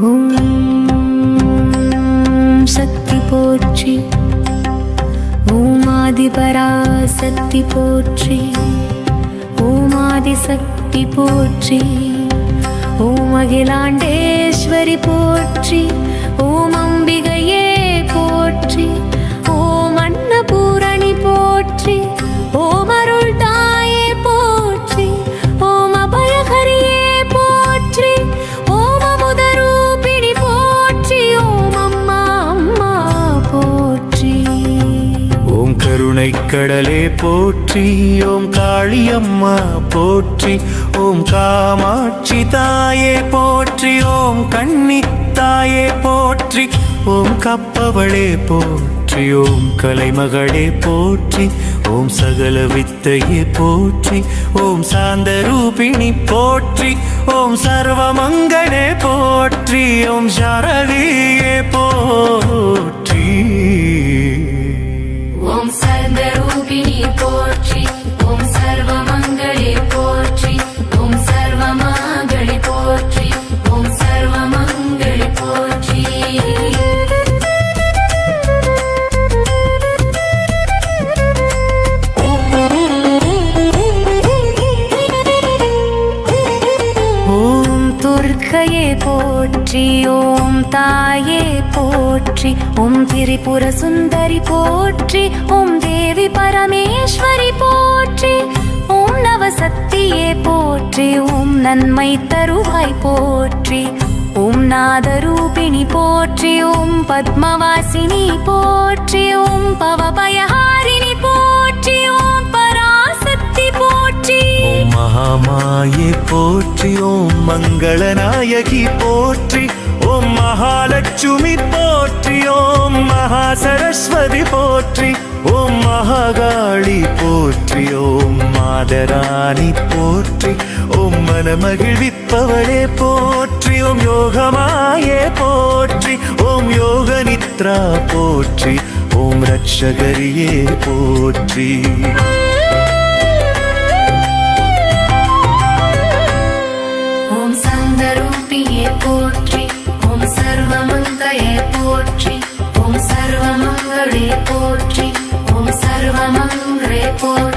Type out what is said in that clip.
ஓம் சக்தி போற்றி, ஓம் ஆதிபராசக்தி போற்றி, ஓம் ஆதிசக்தி போற்றி, ஓம் அகிலாண்டேஸ்வரி போற்றி, ஓம் அம்பிகையே போற்றி, ஓம் அன்னபூரணி போற்றி, ஓம் அருள் தாயே போற்றி, ஓம் அபயகரியே போற்றி, ஓம் அமுதரூபிணி போற்றி, ஓம் அம்மா அம்மா போற்றி. ஓம் கருணைக்கடலே போற்றி, ஓம் காளியம்மா போற்றி, ஓம் காமாட்சி தாயே போற்றி, ஓம் கன்னி தாயே போற்றி, ஓம் கப்பவளே போற்றி, ஓம் கலைமகளே போற்றி, ஓம் சகல வித்தையே போற்றி, ஓம் சாந்தரூபிணி போற்றி, ஓம் சர்வமங்களே போற்றி, ஓம் சாரதியே போற்றி. ஓம் சர்வரூபிணி போற்றி, ஓம் சர்வமங்களே போற்றி, ஓம் சர்வமங்களே போற்றி, ஓம் சர்வமங்களே போற்றி. ஓம் துர்க்கையே போற்றி, ஓம் தாயே போற்றி, ஓம் திரிபுர சுந்தரி போற்றி, ஓம் தேவி பரமேஸ்வரி போற்றி, ஓம் நவசக்தியே போற்றி, ஓம் நன்மை தருவாய் போற்றி, ஓம் நாதரூபிணி போற்றி, ஓம் பத்மவாசினி போற்றி, ஓம் பவபயஹாரிணி போற்றி, ஓம் பராசக்தி போற்றி. ஓம் மகாமாயே போற்றி, ஓம் மங்களநாயகி போற்றி, ஓம் மகாலட்சுமி போற்றி, ஓம் மகாசரஸ்வதி போற்றி, ஓம் மகாகாளி போற்றி, ஓம் மாதராணி போற்றி, ஓம் மனமகிழ்விப்பவளே போற்றி, ஓம் யோகமாயே போற்றி, ஓம் யோக நித்ரா போற்றி, ஓம் ரட்சகரியே போற்றி. ஓம் சந்தரூபியே போற்றி, ஓம் சர்வமங்களே போற்றி, ஓம் சர்வமங்களே போற்றி, ஓம் சர்வமங்களே போற்றி.